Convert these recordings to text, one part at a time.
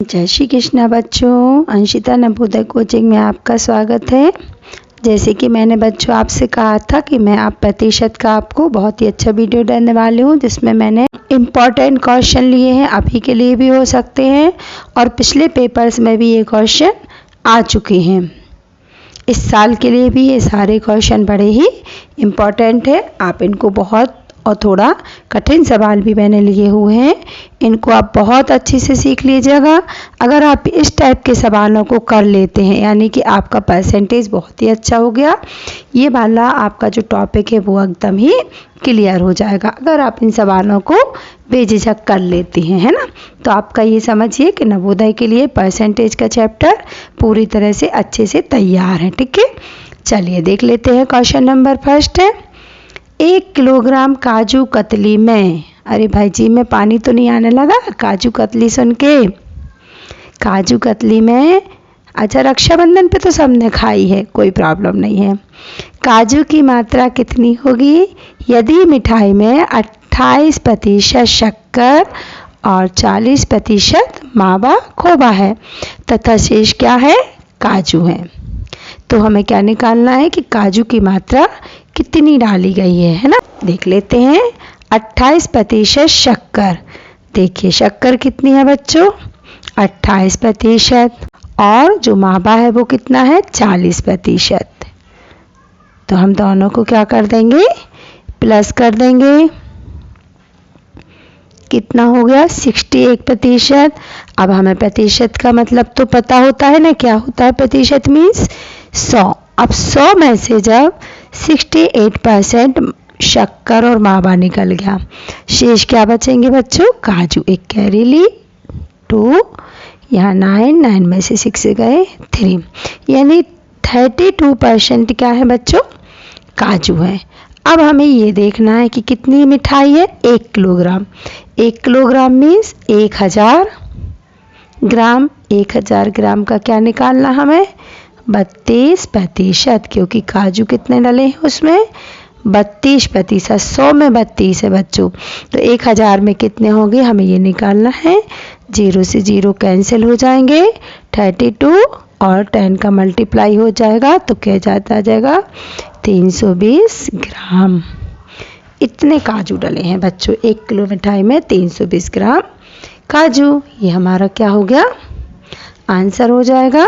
जय श्री कृष्णा बच्चों, अंशिता नवोदय कोचिंग में आपका स्वागत है। जैसे कि मैंने बच्चों आपसे कहा था कि मैं आप प्रतिशत का आपको बहुत ही अच्छा वीडियो देने वाली हूँ, जिसमें मैंने इम्पॉर्टेंट क्वेश्चन लिए हैं। अभी के लिए भी हो सकते हैं और पिछले पेपर्स में भी ये क्वेश्चन आ चुके हैं। इस साल के लिए भी ये सारे क्वेश्चन बड़े ही इम्पॉर्टेंट है। आप इनको बहुत और थोड़ा कठिन सवाल भी मैंने लिए हुए हैं, इनको आप बहुत अच्छे से सीख लीजिएगा। अगर आप इस टाइप के सवालों को कर लेते हैं, यानी कि आपका परसेंटेज बहुत ही अच्छा हो गया, ये वाला आपका जो टॉपिक है वो एकदम ही क्लियर हो जाएगा अगर आप इन सवालों को बेझिझक कर लेते हैं, है ना। तो आपका ये समझिए कि नवोदय के लिए परसेंटेज का चैप्टर पूरी तरह से अच्छे से तैयार है। ठीक है, चलिए देख लेते हैं। क्वेश्चन नंबर फर्स्ट है, 1 किलोग्राम काजू कतली में, अरे भाई जी में पानी तो नहीं आने लगा काजू कतली सुन के। काजू कतली में, अच्छा रक्षाबंधन पे तो सबने खाई है, कोई प्रॉब्लम नहीं है। काजू की मात्रा कितनी होगी यदि मिठाई में 28% शक्कर और 40% मावा खोवा है तथा शेष क्या है, काजू है। तो हमें क्या निकालना है कि काजू की मात्रा कितनी डाली गई है ना। देख लेते हैं। 28% शक्कर, देखिए शक्कर कितनी है बच्चों, 28%, और जो मावा है वो कितना है, 40%। तो हम दोनों को क्या कर देंगे, प्लस कर देंगे। कितना हो गया, 61%। अब हमें प्रतिशत का मतलब तो पता होता है ना, क्या होता है प्रतिशत मीन्स 100। अब 100 में से जब 68% शक्कर और मावा निकल गया, शेष क्या बचेंगे बच्चों, काजू। एक कैरी ली 2, यहाँ 9 में से 6 गए 3, यानी 32% क्या है बच्चों, काजू है। अब हमें ये देखना है कि कितनी मिठाई है, 1 किलोग्राम। 1 किलोग्राम मीन्स 1000 ग्राम। 1000 ग्राम का क्या निकालना हमें, 32%, क्योंकि काजू कितने डले हैं उसमें, 32%। 100 में 32 है बच्चों, तो 1000 में कितने होंगे हमें ये निकालना है। 0 से 0 कैंसिल हो जाएंगे, 32 और 10 का मल्टीप्लाई हो जाएगा तो क्या जाता जाएगा, 320 ग्राम। इतने काजू डले हैं बच्चों, 1 किलो मिठाई में 320 ग्राम काजू। ये हमारा क्या हो गया, आंसर हो जाएगा।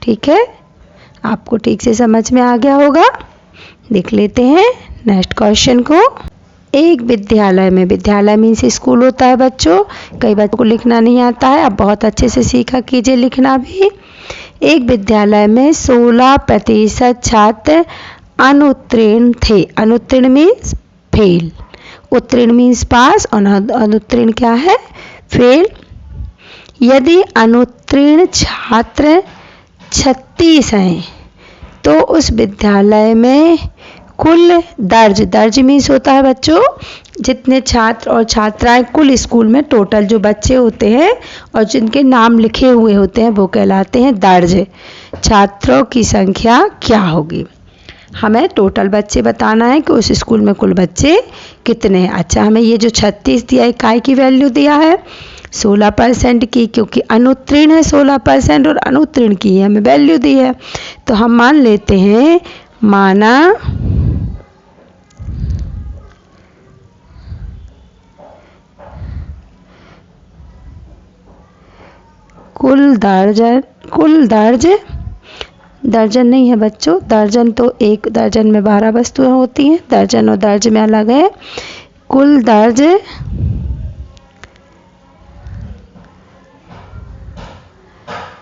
ठीक है, आपको ठीक से समझ में आ गया होगा। देख लेते हैं नेक्स्ट क्वेश्चन को। एक विद्यालय में, विद्यालय मीन्स स्कूल होता है बच्चों, कई बच्चों को लिखना नहीं आता है, अब बहुत अच्छे से सीखा कीजिए लिखना भी। एक विद्यालय में 16% छात्र अनुत्तीर्ण थे। अनुत्तीर्ण मीन्स फेल, उत्तीर्ण मीन्स पास और अनुत्तीर्ण क्या है, फेल। यदि अनुत्तीर्ण छात्र 36 हैं तो उस विद्यालय में कुल दर्ज मीन्स होता है बच्चों जितने छात्र और छात्राएं कुल स्कूल में टोटल जो बच्चे होते हैं और जिनके नाम लिखे हुए होते हैं वो कहलाते हैं दर्ज। छात्रों की संख्या क्या होगी, हमें टोटल बच्चे बताना है कि उस स्कूल में कुल बच्चे कितने हैं। अच्छा, हमें ये जो 36 दिया है काय की वैल्यू दिया है, 16% की, क्योंकि अनुत्तीर्ण है 16% और अनुत्तीर्ण की हमें वैल्यू दी है। तो हम मान लेते हैं, माना कुल दर्जन नहीं है बच्चों, दर्जन तो एक दर्जन में 12 वस्तुएं होती हैं, दर्जन और दर्ज में अलग है। कुल दर्ज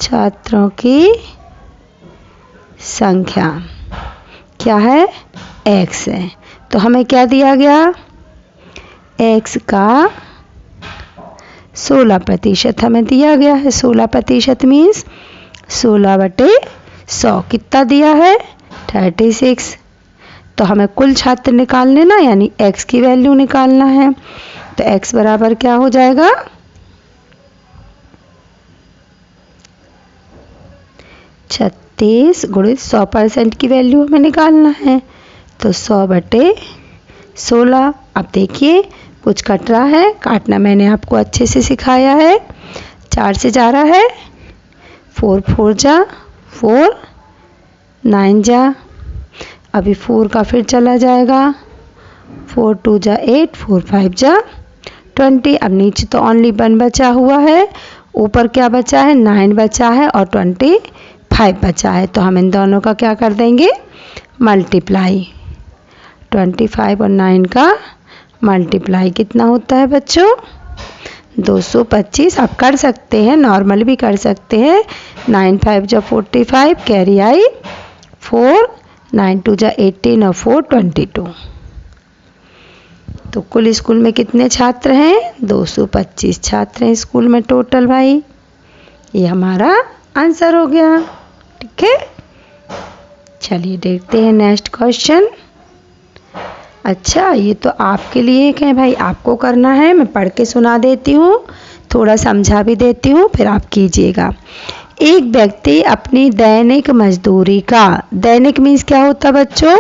छात्रों की संख्या क्या है, x है। तो हमें क्या दिया गया, x का 16% हमें दिया गया है। 16% मीन्स 16/100 कितना दिया है, 36। तो हमें कुल छात्र निकालने ना, यानी x की वैल्यू निकालना है। तो x बराबर क्या हो जाएगा, 36 गुणित 100% की वैल्यू हमें निकालना है, तो 100/16। अब देखिए कुछ कट रहा है, काटना मैंने आपको अच्छे से सिखाया है। 4 से जा रहा है, 4 4 जा 4, 9 जा, अभी 4 का फिर चला जाएगा, 4 2 जा 8, 4 5 जा 20। अब नीचे तो ओनली 1 बचा हुआ है, ऊपर क्या बचा है, 9 बचा है और 25 बचा है। तो हम इन दोनों का क्या कर देंगे, मल्टीप्लाई। 25 और 9 का मल्टीप्लाई कितना होता है बच्चों, 225। आप कर सकते हैं, नॉर्मल भी कर सकते हैं। 9 5 जा 45, कैरी आई 4, 9 2 जा 18 और 4 22। तो कुल स्कूल में कितने छात्र हैं, 225 छात्र हैं स्कूल में टोटल भाई। ये हमारा आंसर हो गया। ठीक है, चलिए देखते हैं नेक्स्ट क्वेश्चन। अच्छा, ये तो आपके लिए है भाई, आपको करना है। मैं पढ़ के सुना देती हूँ, थोड़ा समझा भी देती हूँ, फिर आप कीजिएगा। एक व्यक्ति अपनी दैनिक मजदूरी का, दैनिक मीन्स क्या होता है बच्चों,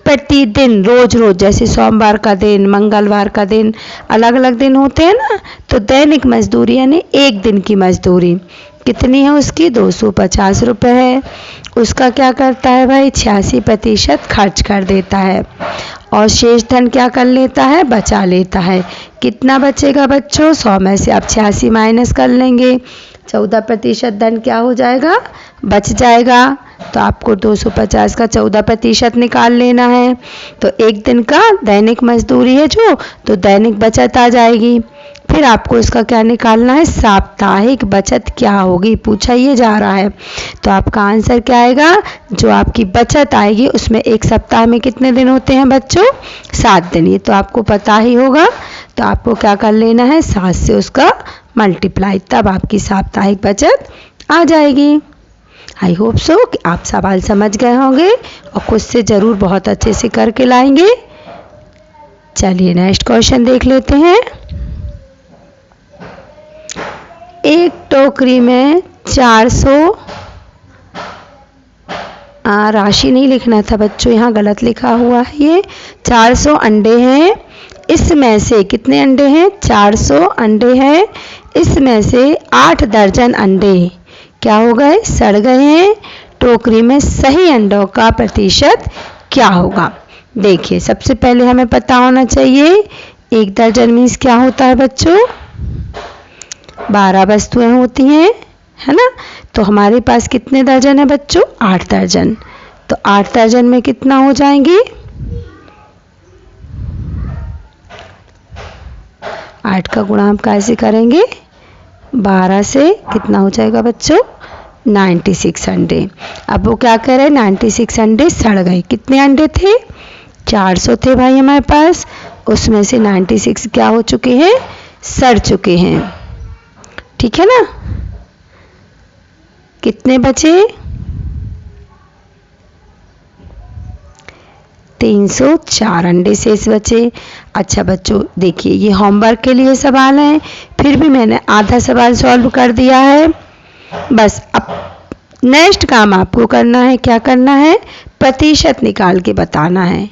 प्रतिदिन, रोज रोज, जैसे सोमवार का दिन, मंगलवार का दिन, अलग अलग दिन होते हैं ना। तो दैनिक मजदूरी यानी एक दिन की मजदूरी कितनी है उसकी, 250 रुपये है। उसका क्या करता है भाई, 86% खर्च कर देता है और शेष धन क्या कर लेता है, बचा लेता है। कितना बचेगा बच्चों, 100 में से आप 86 माइनस कर लेंगे, 14% धन क्या हो जाएगा, बच जाएगा। तो आपको 250 का 14% निकाल लेना है। तो एक दिन का दैनिक मजदूरी है जो, तो दैनिक बचत आ जाएगी। फिर आपको इसका क्या निकालना है, साप्ताहिक बचत क्या होगी, पूछा ये जा रहा है। तो आपका आंसर क्या आएगा, जो आपकी बचत आएगी उसमें एक सप्ताह में कितने दिन होते हैं बच्चों, 7 दिन। ये तो आपको पता ही होगा। तो आपको क्या कर लेना है, 7 से उसका मल्टीप्लाई, तब आपकी साप्ताहिक बचत आ जाएगी। आई होप सो कि आप सवाल समझ गए होंगे और खुद से ज़रूर बहुत अच्छे से करके लाएंगे। चलिए नेक्स्ट क्वेश्चन देख लेते हैं। एक टोकरी में 400, राशि नहीं लिखना था बच्चों, यहाँ गलत लिखा हुआ है। ये 400 अंडे हैं, इसमें से कितने अंडे हैं, 400 अंडे हैं, इसमें से 8 दर्जन अंडे क्या हो गए, सड़ गए हैं। टोकरी में सही अंडों का प्रतिशत क्या होगा। देखिए, सबसे पहले हमें पता होना चाहिए 1 दर्जन मीन्स क्या होता है बच्चों, 12 वस्तुएं होती हैं, है ना। तो हमारे पास कितने दर्जन है बच्चों, 8 दर्जन। तो 8 दर्जन में कितना हो जाएंगे, 8 का गुणा हम कैसे करेंगे, 12 से कितना हो जाएगा बच्चों, 96 अंडे। अब वो क्या कह रहे हैं, 96 अंडे सड़ गए। कितने अंडे थे, 400 थे भाई हमारे पास, उसमें से 96 क्या हो चुके हैं, सड़ चुके हैं। ठीक है ना, कितने बचे, 304 अंडे शेष बचे। अच्छा बच्चों देखिए, ये होमवर्क के लिए सवाल है, फिर भी मैंने आधा सवाल सॉल्व कर दिया है। बस अब नेक्स्ट काम आपको करना है, क्या करना है, प्रतिशत निकाल के बताना है।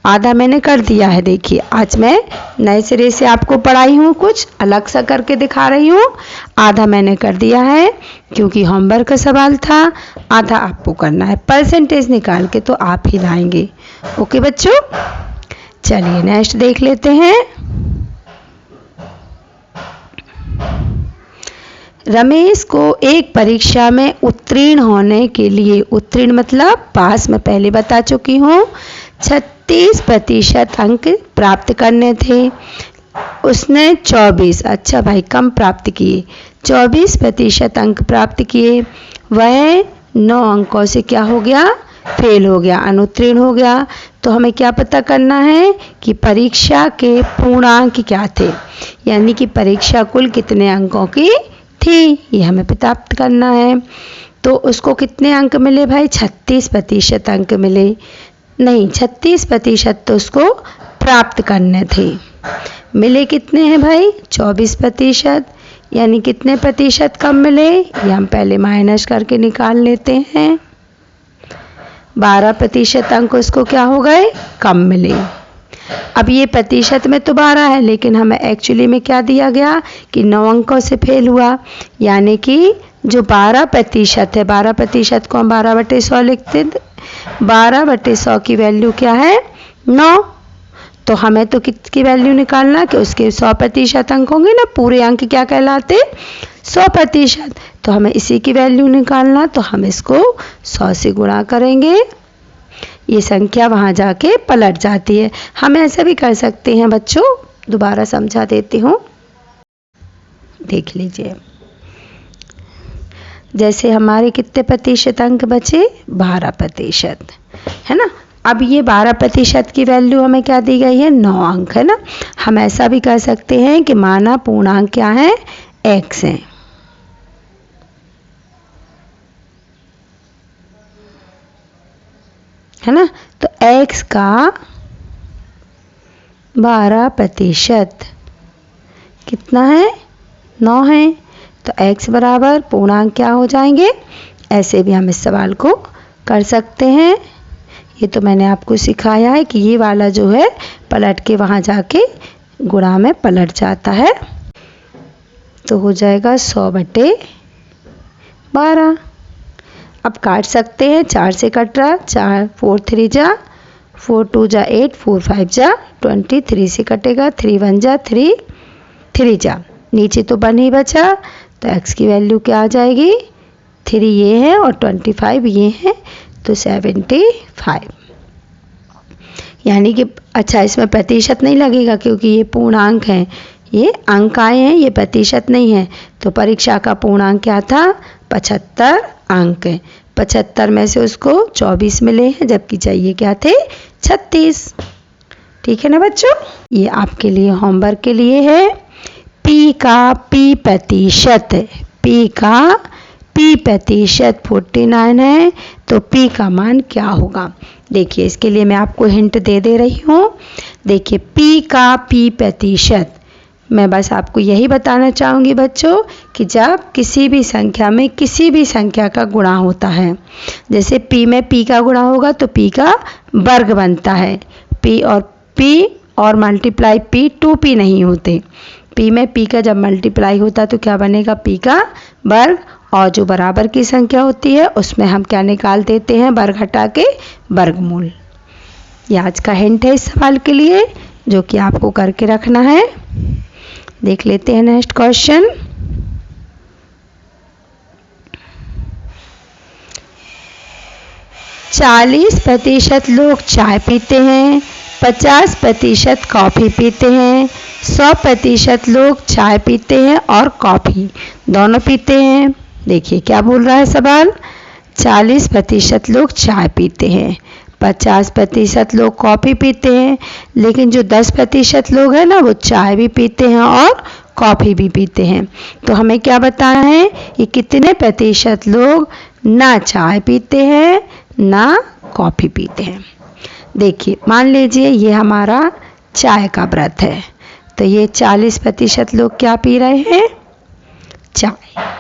आधा मैंने कर दिया है। देखिए, आज मैं नए सिरे से आपको पढ़ाई हूँ, कुछ अलग सा करके दिखा रही हूँ। आधा मैंने कर दिया है क्योंकि होमवर्क का सवाल था, आधा आपको करना है। परसेंटेज निकाल के तो आप ही लाएंगे। ओके बच्चों, चलिए नेक्स्ट देख लेते हैं। रमेश को एक परीक्षा में उत्तीर्ण होने के लिए, उत्तीर्ण मतलब पास, मैं पहले बता चुकी हूँ, 36% अंक प्राप्त करने थे। उसने 24, अच्छा भाई कम प्राप्त किए, 24% अंक प्राप्त किए। वह 9 अंकों से क्या हो गया, फेल हो गया, अनुत्तीर्ण हो गया। तो हमें क्या पता करना है कि परीक्षा के पूर्णांक क्या थे, यानी कि परीक्षा कुल कितने अंकों की थी, ये हमें प्राप्त करना है। तो उसको कितने अंक मिले भाई, 36% अंक मिले। नहीं, 36% तो उसको प्राप्त करने थे। मिले कितने हैं भाई, 24%, यानी कितने प्रतिशत कम मिले, ये हम पहले माइनस करके निकाल लेते हैं। 12% अंक उसको क्या हो गए, कम मिले। अब ये प्रतिशत में तो 12 है, लेकिन हमें एक्चुअली में क्या दिया गया कि 9 अंकों से फेल हुआ, यानी कि जो 12% है, 12% को हम 12/100 लिखते, 12/100 की वैल्यू क्या है 9। तो हमें तो किसकी वैल्यू निकालना कि उसके 100% अंक होंगे ना, पूरे अंक क्या कहलाते 100%। तो हमें इसी की वैल्यू निकालना, तो हम इसको 100 से गुणा करेंगे, ये संख्या वहाँ जाके पलट जाती है। हम ऐसा भी कर सकते हैं बच्चों, दोबारा समझा देती हूँ, देख लीजिए। जैसे हमारे कितने प्रतिशत अंक बचे 12% है ना। अब ये 12% की वैल्यू हमें क्या दी गई है 9 अंक है ना। हम ऐसा भी कर सकते हैं कि माना पूर्णांक क्या है x है, है ना। तो x का 12% कितना है 9 है। तो x बराबर पूर्णांक क्या हो जाएंगे, ऐसे भी हम इस सवाल को कर सकते हैं। ये तो मैंने आपको सिखाया है कि ये वाला जो है पलट के वहाँ जाके गुणा में पलट जाता है। तो हो जाएगा 100/12। अब काट सकते हैं, 4 से कट रहा, 4 4 3 जा, 4 2 जा 8, 4 5 जा 20, 3 से कटेगा, 3 1 जा 3, 3 जा, नीचे तो 1 ही बचा। तो x की वैल्यू क्या आ जाएगी 3 ये है और 25 ये है, तो 75। यानी कि अच्छा इसमें प्रतिशत नहीं लगेगा क्योंकि ये पूर्णांक है, ये अंक आए हैं, ये प्रतिशत नहीं है। तो परीक्षा का पूर्णांक क्या था 75 अंक है। 75 में से उसको 24 मिले हैं, जबकि चाहिए क्या थे 36। ठीक है ना बच्चों। ये आपके लिए होमवर्क के लिए है। p का p प्रतिशत, p का p प्रतिशत 49 है, तो p का मान क्या होगा। देखिए इसके लिए मैं आपको हिंट दे रही हूँ। देखिए p का p प्रतिशत, मैं बस आपको यही बताना चाहूँगी बच्चों कि जब किसी भी संख्या में किसी भी संख्या का गुणा होता है, जैसे p में p का गुणा होगा तो p का वर्ग बनता है। p और मल्टीप्लाई p 2p नहीं होते। p में p का जब मल्टीप्लाई होता है तो क्या बनेगा p का वर्ग, और जो बराबर की संख्या होती है उसमें हम क्या निकाल देते हैं वर्ग हटा के वर्गमूल। ये आज का हिंट है इस सवाल के लिए, जो कि आपको करके रखना है। देख लेते हैं नेक्स्ट क्वेश्चन। चालीस % लोग चाय पीते हैं, 50% कॉफ़ी पीते हैं, 100% लोग चाय पीते हैं और कॉफ़ी दोनों पीते हैं। देखिए क्या बोल रहा है सवाल। 40% लोग चाय पीते हैं, 50% लोग कॉफ़ी पीते हैं, लेकिन जो 10% लोग हैं ना वो चाय भी पीते हैं और कॉफ़ी भी पीते हैं। तो हमें क्या बताना है कि कितने प्रतिशत लोग ना चाय पीते हैं ना कॉफ़ी पीते हैं। देखिए मान लीजिए ये हमारा चाय का व्रत है, तो ये 40% लोग क्या पी रहे हैं चाय।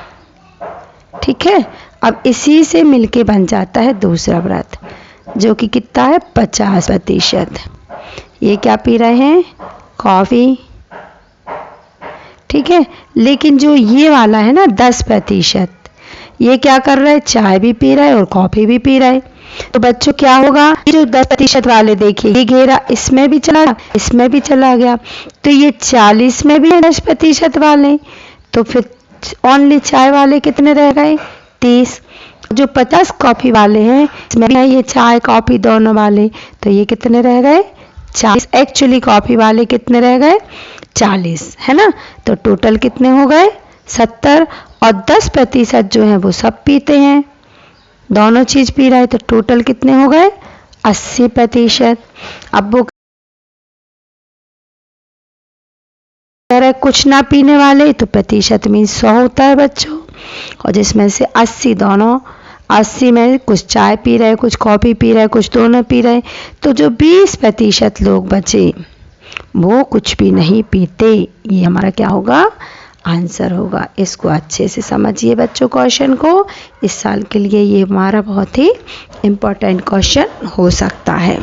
ठीक है। अब इसी से मिलके बन जाता है दूसरा व्रत, जो कि कितना है 50%। ये क्या पी रहे हैं कॉफ़ी। ठीक है। लेकिन जो ये वाला है ना 10%, ये क्या कर रहा है चाय भी पी रहा है और कॉफ़ी भी पी रहा है। तो बच्चों क्या होगा, ये जो 10% वाले देखिए ये घेरा इसमें भी चला इसमें भी चला गया, तो ये 40 में भी है 10% वाले, तो फिर ओनली चाय वाले कितने रह गए 30। जो 50 कॉफ़ी वाले हैं इसमें भी ये चाय कॉफ़ी दोनों वाले, तो ये कितने रह गए 40। एक्चुअली कॉफ़ी वाले कितने रह गए 40 है ना। तो टोटल कितने हो गए 70, और 10% जो है वो सब पीते हैं, दोनों चीज़ पी रहा है, तो टोटल कितने हो गए 80%। अब वो कह रहा है कुछ ना पीने वाले, तो प्रतिशत मीन्स 100 होता है बच्चों, और जिसमें से 80 दोनों 80 में कुछ चाय पी रहे, कुछ कॉफ़ी पी रहे, कुछ दोनों पी रहे, तो जो 20% लोग बचे वो कुछ भी नहीं पीते। ये हमारा क्या होगा आंसर होगा। इसको अच्छे से समझिए बच्चों क्वेश्चन को, इस साल के लिए ये हमारा बहुत ही इम्पोर्टेंट क्वेश्चन हो सकता है।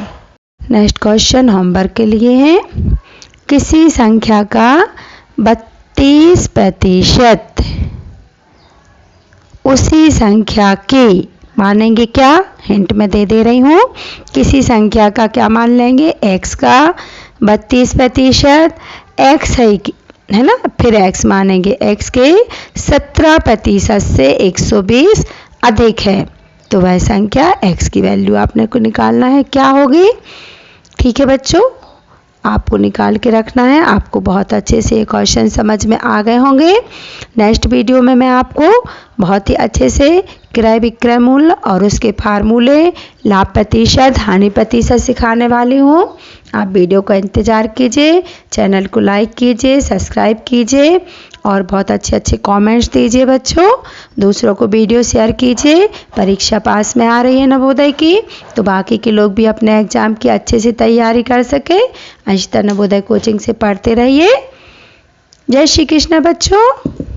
नेक्स्ट क्वेश्चन होमवर्क के लिए है। किसी संख्या का 32% उसी संख्या के मानेंगे क्या? हिंट में दे रही हूँ। किसी संख्या का क्या मान लेंगे? x का 32%, x है ना, फिर x मानेंगे x के 17% से 120 अधिक है, तो वह संख्या x की वैल्यू आपने को निकालना है, क्या होगी? ठीक है बच्चों, आपको निकाल के रखना है। आपको बहुत अच्छे से ये क्वेश्चन समझ में आ गए होंगे। नेक्स्ट वीडियो में मैं आपको बहुत ही अच्छे से क्रय विक्रय मूल्य और उसके फार्मूले, लाभ प्रतिशत, हानि प्रतिशत सिखाने वाली हूँ। आप वीडियो का इंतज़ार कीजिए, चैनल को लाइक कीजिए, सब्सक्राइब कीजिए और बहुत अच्छे अच्छे कमेंट्स दीजिए बच्चों। दूसरों को वीडियो शेयर कीजिए। परीक्षा पास में आ रही है नवोदय की, तो बाकी के लोग भी अपने एग्ज़ाम की अच्छे से तैयारी कर सके। अंशिता नवोदय कोचिंग से पढ़ते रहिए। जय श्री कृष्ण बच्चों।